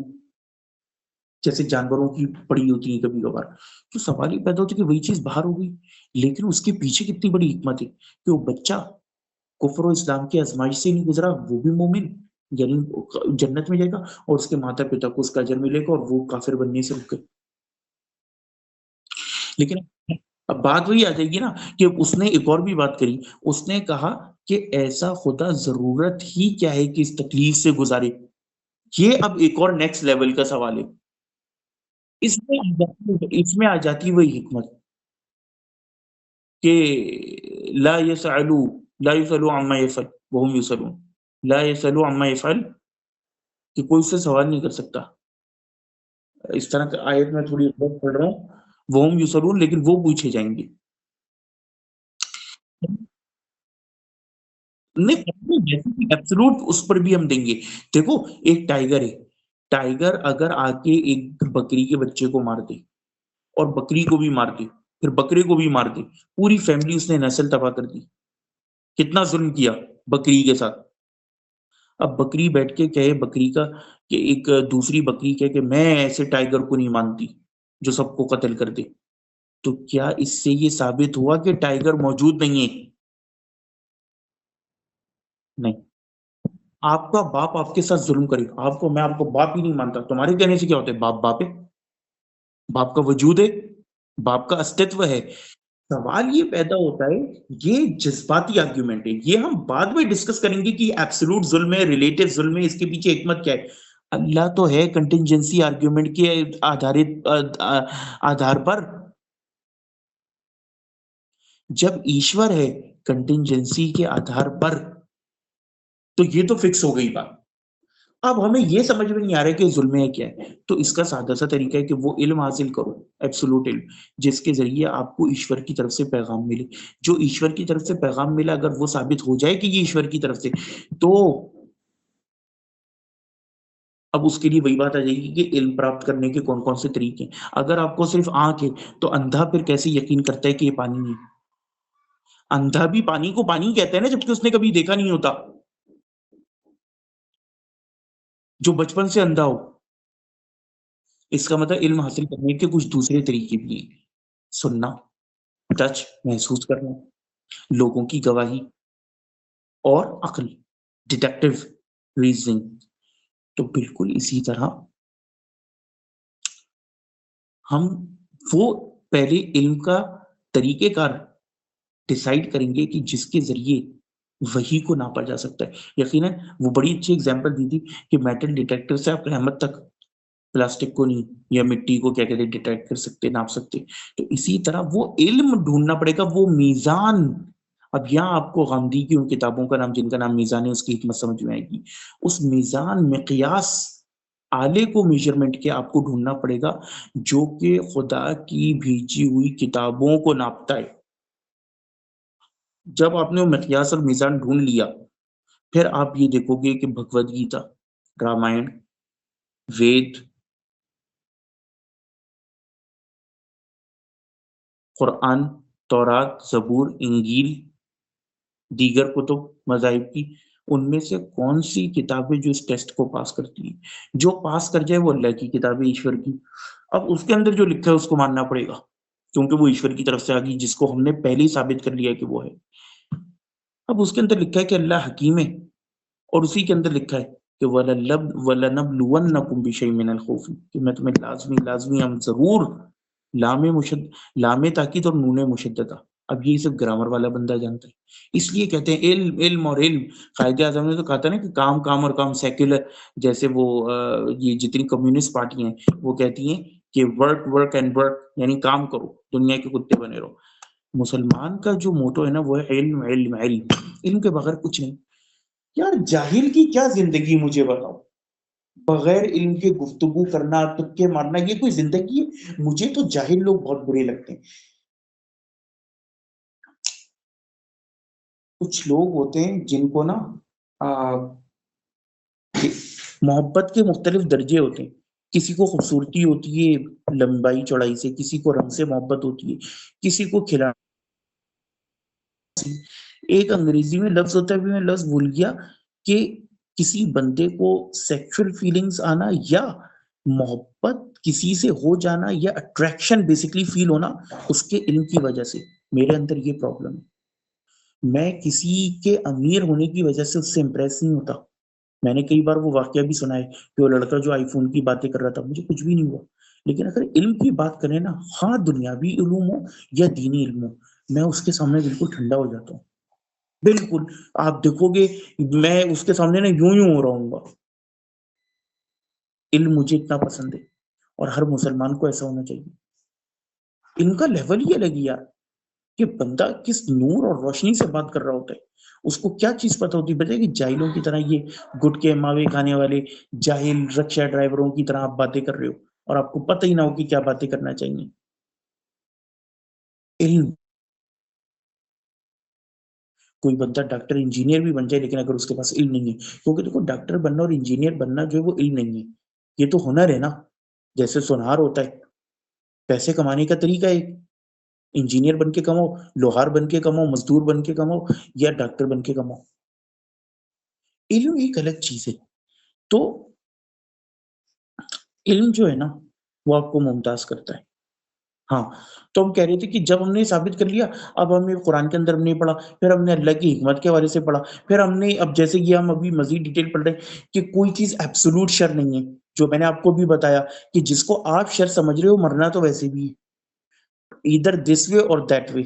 جیسے جانوروں کی پڑی ہوتی ہے کبھی کبھار، تو سوال یہ پیدا ہوتا ہے کہ وہی چیز باہر ہو گئی، لیکن اس کے پیچھے کتنی بڑی حکمت ہے کہ وہ بچہ کفر و اسلام کی آزمائش سے نہیں گزرا، وہ بھی مومن یعنی جنت میں جائے گا، اور اس کے ماتا پتا کو اس کا اجر ملے گا اور وہ کافر بننے سے رک گئے، لیکن اب بات وہی آ جائے گی نا کہ اس نے ایک اور بھی بات کری، اس نے کہا کہ ایسا خدا ضرورت ہی کیا ہے کہ اس تکلیف سے گزارے، یہ اب ایک اور نیکسٹ لیول کا سوال ہے، اس میں آ جاتی وہی حکمت کہ لا يسألو لا يسألو عما يفعل وهم يسألون، لا يسألو عما يفعل کہ کوئی اس سے سوال نہیں کر سکتا، اس طرح کا آیت میں تھوڑی بہت پڑھ رہا ہوں، وهم يسألون لیکن وہ پوچھے جائیں گے، نہیں ایبسولوٹ اس پر بھی ہم دیں گے، دیکھو ایک ٹائیگر ہے، ٹائیگر اگر آ کے ایک بکری کے بچے کو مار دے اور بکری کو بھی مار دے پھر بکرے کو بھی مار دے، پوری فیملی اس نے نسل تباہ کر دی، کتنا ظلم کیا بکری کے ساتھ، اب بکری بیٹھ کے کہے بکری کا کہ ایک دوسری بکری کہے کہ میں ایسے ٹائیگر کو نہیں مانتی جو سب کو قتل کر دے، تو کیا اس سے یہ ثابت ہوا کہ ٹائیگر موجود نہیں ہے؟ نہیں، آپ کا باپ آپ کے ساتھ ظلم کرے، میں آپ کو باپ ہی نہیں مانتا، تمہارے کہنے سے کیا ہوتا ہے، باپ باپ ہے، باپ کا وجود ہے، باپ کا استتو ہے، سوال یہ پیدا ہوتا ہے، یہ جذباتی آرگیومنٹ ہے، یہ ہم بعد میں ڈسکس کریں گے کہ ایبسولوٹ ظلم ہے، ریلیٹو ظلم ہے، اس کے پیچھے حکمت کیا ہے۔ اللہ تو ہے کنٹینجنسی آرگیومنٹ کے آدھار پر، جب ایشور ہے کنٹینجنسی کے آدھار پر، تو یہ تو فکس ہو گئی بات۔ اب ہمیں یہ سمجھ میں نہیں آ رہا کہ ظلم ہے کیا ہے، تو اس کا سادہ سا طریقہ ہے کہ وہ علم حاصل کرو، ایبسولوٹ علم، جس کے ذریعے آپ کو ایشور کی طرف سے پیغام ملے۔ جو ایشور کی طرف سے پیغام ملا اگر وہ ثابت ہو جائے کہ یہ ایشور کی طرف سے، تو اب اس کے لیے وہی بات آ جائے گی کہ علم پراپت کرنے کے کون کون سے طریقے ہیں۔ اگر آپ کو صرف آنکھ ہے تو اندھا پھر کیسے یقین کرتا ہے کہ یہ پانی نہیں؟ اندھا بھی پانی کو پانی کہتا ہے نا، جبکہ اس نے کبھی دیکھا نہیں ہوتا۔ جو بچپن سے اندھا ہو، اس کا مطلب علم حاصل کرنے کے کچھ دوسرے طریقے بھی ہیں: سننا، ٹچ، محسوس کرنا، لوگوں کی گواہی، اور عقل، ڈیٹیکٹو ریزننگ۔ تو بالکل اسی طرح ہم وہ پہلے علم کا طریقہ کار ڈیسائیڈ کریں گے کہ جس کے ذریعے وہی کو ناپا جا سکتا ہے۔ یقیناً وہ بڑی اچھی اگزامپل دی تھی کہ میٹل ڈیٹیکٹر سے آپ قیامت تک پلاسٹک کو نہیں یا مٹی کو کیا کہتے ڈیٹیکٹ کر سکتے، ناپ سکتے۔ تو اسی طرح وہ علم ڈھونڈنا پڑے گا، وہ میزان۔ اب یہاں آپ کو غامدی کی ان کتابوں کا نام، جن کا نام میزان ہے، اس کی حکمت سمجھ میں آئے گی۔ اس میزان، مقیاس، آلے کو میجرمنٹ کے آپ کو ڈھونڈنا پڑے گا جو کہ خدا کی بھیجی ہوئی کتابوں کو ناپتا ہے۔ جب آپ نے وہ مقیاس اور میزان ڈھونڈ لیا، پھر آپ یہ دیکھو گے کہ بھگوت گیتا، رامائن، وید، قرآن، تورات، زبور، انجیل، دیگر کتب مذاہب کی، ان میں سے کون سی کتابیں جو اس ٹیسٹ کو پاس کرتی ہیں؟ جو پاس کر جائے وہ اللہ کی کتاب ہے، ایشور کی۔ اب اس کے اندر جو لکھا ہے اس کو ماننا پڑے گا، کیونکہ وہ ایشور کی طرف سے آ گئی، جس کو ہم نے پہلے ہی ثابت کر لیا کہ وہ ہے۔ اب اس کے اندر لکھا ہے کہ اللہ حکیم ہے، اور اسی کے اندر لکھا ہے کہ وَلَنَبْلُوَنَّكُمْ بِشَيْءٍ مِّنَ الْخَوْفِ، کہ میں تمہیں لازمی ہم ضرور، لام تاکید اور نون مشددہ۔ اب یہ صرف گرامر والا بندہ جانتا ہے، اس لیے کہتے ہیں علم علم اور علم۔ قائد اعظم نے تو کہا تھا نا کہ کام کام اور کام، سیکولر، جیسے وہ یہ جتنی کمیونسٹ پارٹی ہیں وہ کہتی ہیں کہ ورک ورک اینڈ ورک، یعنی کام کرو، دنیا کے کتے بنے رہو۔ مسلمان کا جو موٹو ہے نا وہ ہے علم علم علم، علم کے بغیر کچھ نہیں۔ یار جاہل کی کیا زندگی، مجھے بتاؤ، بغیر علم کے گفتگو کرنا، تکے مارنا، یہ کوئی زندگی ہے؟ مجھے تو جاہل لوگ بہت برے لگتے ہیں۔ کچھ لوگ ہوتے ہیں جن کو نا محبت کے مختلف درجے ہوتے ہیں۔ کسی کو خوبصورتی ہوتی ہے لمبائی چوڑائی سے، کسی کو رنگ سے محبت ہوتی ہے، کسی کو کھلانا۔ ایک انگریزی میں لفظ ہوتا ہے، بھی میں لفظ بھول گیا، کہ کسی بندے کو سیکشل فیلنگز آنا یا محبت کسی سے ہو جانا یا اٹریکشن بیسکلی فیل ہونا اس کے علم کی وجہ سے۔ میرے اندر یہ پرابلم ہے، میں کسی کے امیر ہونے کی وجہ سے اس سے امپریس نہیں ہوتا۔ میں نے کئی بار وہ واقعہ بھی سنا ہے کہ وہ لڑکا جو آئی فون کی باتیں کر رہا تھا، مجھے کچھ بھی نہیں ہوا۔ لیکن اگر علم کی بات کریں نا، ہاں دنیاوی علوم ہو یا دینی علم ہو، میں اس کے سامنے بالکل ٹھنڈا ہو جاتا ہوں۔ بالکل آپ دیکھو گے میں اس کے سامنے نا یوں ہو رہا ہوں گا۔ علم مجھے اتنا پسند ہے، اور ہر مسلمان کو ایسا ہونا چاہیے۔ علم کا لیول ہی الگ ہے یار، کہ بندہ کس نور اور روشنی سے بات کر رہا ہوتا ہے، اس کو کیا چیز پتہ ہوتی ہے۔ بتائے کہ جاہلوں کی طرح، یہ گٹکے ماوے کھانے والے جاہل رکشا ڈرائیوروں کی طرح آپ باتیں کر رہے ہو، اور آپ کو پتہ ہی نہ ہو کہ کیا باتیں کرنا چاہیے۔ علم، کوئی بندہ ڈاکٹر انجینئر بھی بن جائے، لیکن اگر اس کے پاس علم نہیں ہے، کیونکہ دیکھو ڈاکٹر بننا اور انجینئر بننا جو ہے وہ علم نہیں ہے، یہ تو ہنر ہے نا۔ جیسے سونار ہوتا ہے، پیسے کمانے کا طریقہ ہے، انجینئر بن کے کماؤ، لوہار بن کے کماؤ، مزدور بن کے کماؤ، یا ڈاکٹر بن کے کماؤ۔ علم ایک الگ چیز ہے۔ تو علم جو ہے نا وہ آپ کو ممتاز کرتا ہے۔ ہاں، تو ہم کہہ رہے تھے کہ جب ہم نے ثابت کر لیا، اب ہم نے قرآن کے اندر ہم نے پڑھا، پھر ہم نے اللہ کی حکمت کے حوالے سے پڑھا، پھر ہم نے اب جیسے کہ ہم ابھی مزید ڈیٹیل پڑھ رہے ہیں کہ کوئی چیز ایبسولوٹ شر نہیں ہے، جو میں نے آپ کو بھی بتایا کہ جس کو آپ شر سمجھ رہے ہو، مرنا تو ویسے بھی ہے۔ either this way or that way.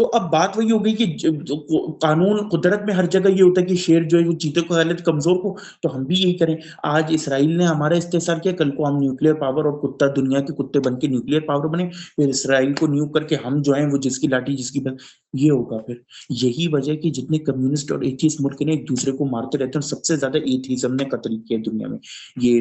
تو اب بات وہی ہو گئی کہ قانون قدرت میں ہر جگہ یہ ہوتا ہے کہ شیر جو ہے وہ چیتے کو کھا لیتے کمزور کو، تو ہم بھی یہی کریں۔ آج اسرائیل نے ہمارا استحصال کیا، کل کو ہم نیوکلیر پاور اور کتا دنیا کے کتے بن کے نیوکلیر پاور بنے، پھر اسرائیل کو نیوک کر کے ہم جو ہیں وہ جس کی لاٹھی جس کی یہ ہوگا۔ پھر یہی وجہ کہ جتنے کمیونسٹ اور ایتھیسٹ ملک نے ایک دوسرے کو مارتے رہتے ہیں، سب سے زیادہ ایتھیزم نے قتل کیا دنیا میں۔ یہ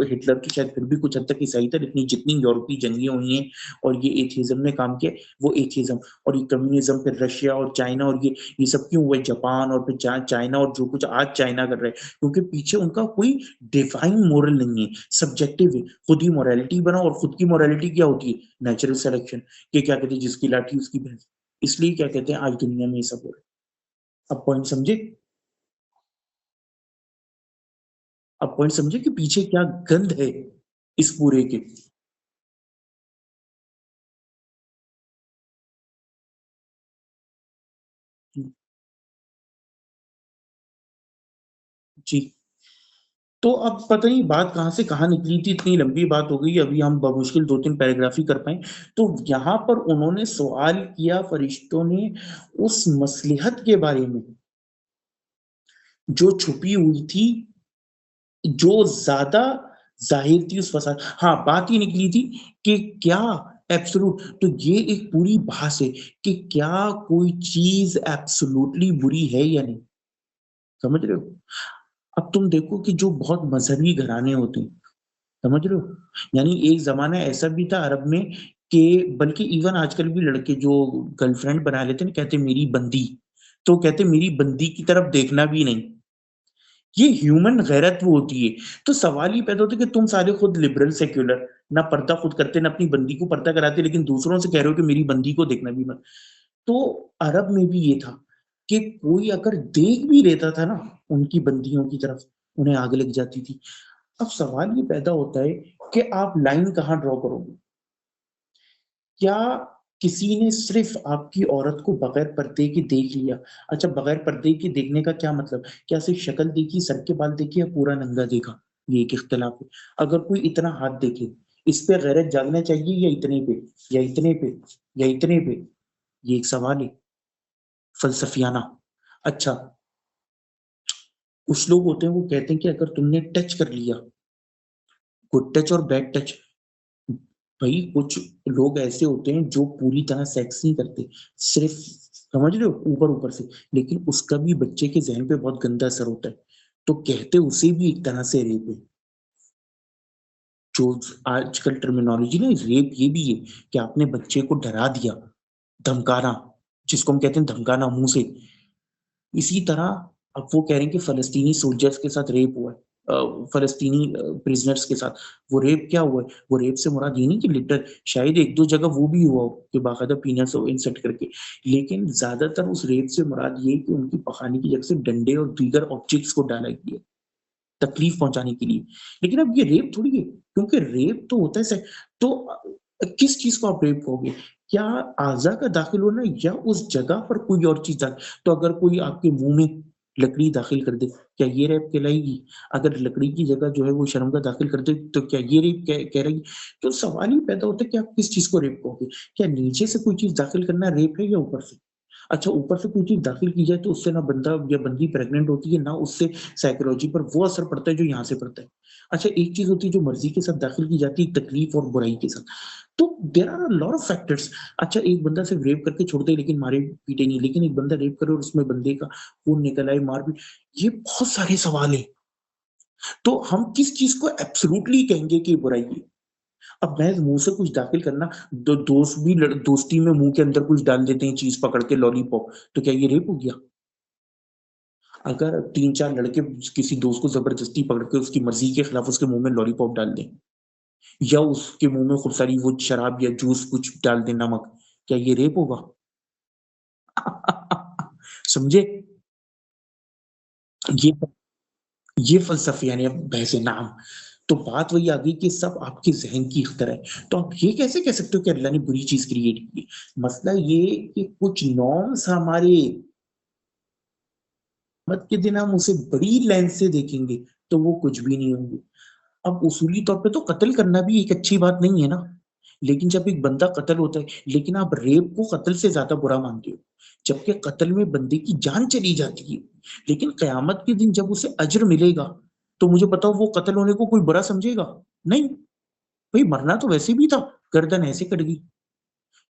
ہٹلر کی شاید پھر بھی کچھ حد تک عیسائی تھا، لیکن جتنی یورپی جنگیں ہوئی ہیں اور یہ ایتھیزم نے کام کیا، وہ ایتھیزم اور یہ کمیونزم، پھر رشیا اور چائنا اور یہ سب کیوں ہوئے، جاپان اور پھر چائنا اور جو کچھ آج چائنا کر رہے ہیں، کیونکہ پیچھے ان کا کوئی ڈیفائن مورل نہیں ہے، سبجیکٹو ہے۔ خود ہی مورالٹی بنا، اور خود کی مورالٹی کیا ہوتی ہے، نیچرل سلیکشن، کہ کیا کہتے ہیں جس کی لاٹھی اس کی بھینس۔ اس لیے کیا کہتے ہیں آج دنیا میں یہ سب ہو رہا ہے۔ اب پوائنٹ سمجھے، اب پوائنٹ سمجھے کہ پیچھے کیا گند ہے اس پورے کے۔ جی، تو اب پتہ نہیں بات کہاں سے کہاں نکلی تھی، اتنی لمبی بات ہو گئی، ابھی ہم بمشکل 2-3 پیراگراف ہی کر پائیں۔ تو یہاں پر انہوں نے سوال کیا فرشتوں نے اس مصلحت کے بارے میں جو چھپی ہوئی تھی، جو زیادہ ظاہر تھی اس فساد۔ ہاں، بات ہی نکلی تھی کہ کیا ایبسولوٹ، تو یہ ایک پوری بحث ہے کہ کیا کوئی چیز ایبسولوٹلی بری ہے یا نہیں، سمجھ رہے ہو؟ اب تم دیکھو کہ جو بہت مذہبی گھرانے ہوتے ہیں، سمجھ رہے ہو، یعنی ایک زمانہ ایسا بھی تھا عرب میں کہ بلکہ ایون آج کل بھی لڑکے جو گرل فرینڈ بنا لیتے ہیں کہتے میری بندی، تو کہتے میری بندی کی طرف دیکھنا بھی نہیں۔ یہ ہیومن غیرت وہ ہوتی ہے۔ تو سوال یہ پیدا ہوتا ہے کہ تم سارے خود لبرل سیکولر، نہ پردہ خود کرتے نہ اپنی بندی کو پردہ کراتے، لیکن دوسروں سے کہہ رہے ہو کہ میری بندی کو دیکھنا بھی مت۔ تو عرب میں بھی یہ تھا کہ کوئی اگر دیکھ بھی لیتا تھا نا ان کی بندیوں کی طرف، انہیں آگ لگ جاتی تھی۔ اب سوال یہ پیدا ہوتا ہے کہ آپ لائن کہاں ڈرا کرو گے؟ کیا کسی نے صرف آپ کی عورت کو بغیر پردے کے دیکھ لیا؟ اچھا، بغیر پردے کے دیکھنے کا کیا مطلب؟ کیا صرف شکل دیکھی، سر کے بال دیکھے، یا پورا ننگا دیکھا؟ یہ ایک اختلاف ہے۔ اگر کوئی اتنا ہاتھ دیکھے، اس پہ غیرت جاگنا چاہیے یا اتنے پہ، یا اتنے پہ، یا اتنے پہ؟ یہ ایک سوال ہے فلسفیانہ۔ اچھا، کچھ لوگ ہوتے ہیں وہ کہتے ہیں کہ اگر تم نے ٹچ کر لیا، گڈ ٹچ اور بیڈ ٹچ، بھائی کچھ لوگ ایسے ہوتے ہیں جو پوری طرح سیکس نہیں کرتے، صرف سمجھ رہے ہو اوپر اوپر سے، لیکن اس کا بھی بچے کے ذہن پہ بہت گندا اثر ہوتا ہے، تو کہتے اسے بھی ایک طرح سے ریپ ہے۔ جو آج کل ٹرمینالوجی نا ریپ یہ بھی ہے کہ آپ نے بچے کو ڈرا دیا، دھمکانا، جس کو ہم کہتے ہیں دھمکانا منہ سے۔ اسی طرح اب وہ کہہ رہے ہیں کہ فلسطینی سولجرز کے ساتھ ریپ ہوا ہے، فلسطینی پریزنرز کے ساتھ۔ وہ ریپ کیا ہوا ہے؟ وہ ریپ سے مراد یہ نہیں کہ لٹر، شاید ایک دو جگہ وہ بھی ہوا ہو کہ باقاعدہ پینس انسرٹ کر کے، لیکن زیادہ تر اس ریپ سے مراد یہ کہ ان کی پخانے کی جگہ سے ڈنڈے اور دیگر آبجیکٹس کو ڈالا گیا تکلیف پہنچانے کے لیے۔ لیکن اب یہ ریپ تھوڑی ہے، کیونکہ ریپ تو ہوتا ہے تو کس چیز کو آپ ریپ کہو گے؟ کیا اعضا کا داخل ہونا یا اس جگہ پر کوئی اور چیز داخل؟ تو اگر کوئی آپ کے منہ میں لکڑی داخل کر دے، کیا یہ ریپ کہلائے گی؟ اگر لکڑی کی جگہ جو ہے وہ شرمگاہ داخل کر دے تو کیا یہ ریپ کہہ رہی؟ تو سوال ہی پیدا ہوتا ہے کہ آپ کس چیز کو ریپ کہو گے؟ کیا نیچے سے کوئی چیز داخل کرنا ریپ ہے یا اوپر سے؟ اچھا، اوپر سے کوئی چیز داخل کی جائے تو اس سے نہ بندہ یا بندی پریگننٹ ہوتی ہے، نہ اس سے سائیکولوجی پر وہ اثر پڑتا ہے جو یہاں سے پڑتا ہے۔ اچھا، ایک چیز ہوتی ہے جو مرضی کے ساتھ داخل کی جاتی ہے، تکلیف اور برائی کے ساتھ۔ تو there are lot of factors. اچھا، ایک بندہ صرف ریپ کر کے چھوڑ دے لیکن مارے پیٹے نہیں، لیکن ایک بندہ ریپ کرے اور اس میں بندے کا خون نکل آئے، مار پیٹ، یہ بہت سارے سوال ہیں۔ تو ہم کس چیز کو ایبسولوٹلی کہیں گے کہ برائی ہے؟ اب محض منہ سے کچھ داخل کرنا، دوست بھی دوستی میں منہ کے اندر کچھ ڈال دیتے ہیں چیز پکڑ کے، لالی پاپ، تو کیا یہ ریپ ہو گیا؟ اگر 3-4 لڑکے کسی دوست کو زبردستی پکڑ کے اس کی مرضی کے خلاف اس کے منہ میں لالی پاپ ڈال دیں، یا اس کے منہ میں خوب ساری وہ شراب یا جوس کچھ ڈال دیں، نمک، کیا یہ ریپ ہوگا؟ سمجھے؟ یہ فلسفہ یعنی بحث نام۔ تو بات وہی آ گئی کہ سب آپ کے ذہن کی اختر ہے۔ تو آپ یہ کیسے کہہ سکتے ہو کہ اللہ نے بری چیز کریٹ کی؟ مسئلہ یہ کہ کچھ نارمس ہمارے مت کے دن ہم اسے بڑی لینس سے دیکھیں گے تو وہ کچھ بھی نہیں ہوں گے۔ اب اصولی طور پہ تو قتل کرنا بھی ایک اچھی بات نہیں ہے نا، لیکن جب ایک بندہ قتل ہوتا ہے، لیکن آپ ریپ کو قتل سے زیادہ برا مانتے ہو، جبکہ قتل میں بندے کی جان چلی جاتی ہے، لیکن قیامت کے دن جب اسے اجر ملے گا تو مجھے بتاؤ وہ قتل ہونے کو کوئی برا سمجھے گا؟ نہیں بھائی، مرنا تو ویسے بھی تھا، گردن ایسے کٹ گئی،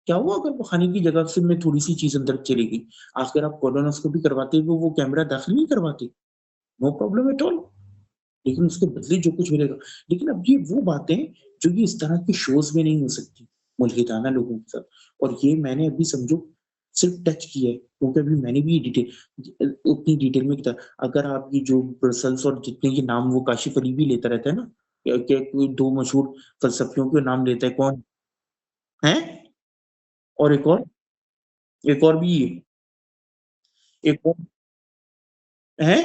کیا ہوا اگر وہ کھانے کی جگہ سے میں تھوڑی سی چیز اندر چلے گئی؟ اگر آپ کولونوسکوپی کرواتے ہوئے وہ کیمرہ داخل نہیں کرواتے، نو پرابلم ایٹ آل، لیکن اس کے بدلے جو کچھ ملے گا۔ لیکن اب یہ وہ باتیں جو یہ اس طرح کے شوز میں نہیں ہو سکتی ملحدانہ لوگوں کے ساتھ، اور یہ میں نے ابھی سمجھو صرف ٹچ کیا ہے، کیونکہ ابھی میں نے بھی ڈیٹیل اتنی ڈیٹیل میں کیا، اگر آپ کی جو برسلس اور جتنے کے نام وہ کاشف علی بھی لیتا رہتا ہے نا، کہ کوئی دو مشہور فلسفیوں کے نام لیتا ہے، کون ہے؟ اور ایک اور بھی ہے، ایک اور ہے،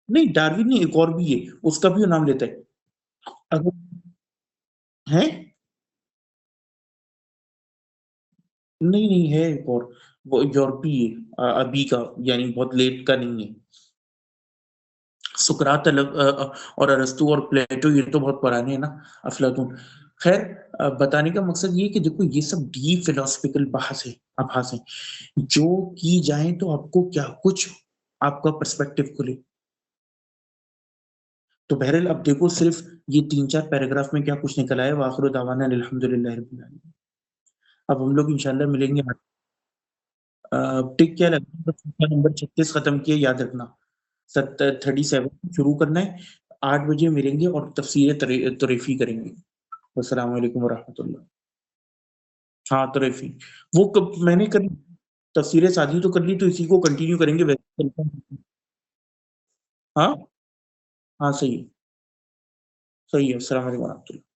نہیں ڈاروین نہیں، ایک اور بھی ہے، اس کا بھی وہ نام لیتا ہے، اگر ہے، نہیں نہیں ہے ایک اور، وہ یورپی ہے، ابھی کا، یعنی بہت لیٹ کا نہیں ہے، سقراط الگ اور ارسطو اور پلیٹو یہ تو بہت پرانے ہیں نا، افلاطون۔ خیر، بتانے کا مقصد یہ کہ دیکھو یہ سب ڈیپ فلاسفیکل بحث ہے، ابحاث ہیں جو کی جائیں تو آپ کو کیا کچھ آپ کا پرسپیکٹو کھلے۔ تو بہرحال اب دیکھو صرف یہ 3-4 پیراگراف میں کیا کچھ نکل آیا، وآخر دعوانا الحمدللہ رب العالمین۔ اب ہم لوگ انشاءاللہ ملیں گے، ٹک کیا لگا، نمبر 36 ختم کیا، یاد رکھنا 37 شروع کرنا ہے، 8 بجے ملیں گے اور تفسیر طریفی کریں گے۔ السلام علیکم ورحمۃ اللہ۔ ہاں طریفی، وہ میں نے کر تفسیر سعدی تو کر لی، تو اسی کو کنٹینیو کریں گے ویسے۔ ہاں ہاں صحیح ہے، صحیح ہے، السلام علیکم ورحمۃ اللہ۔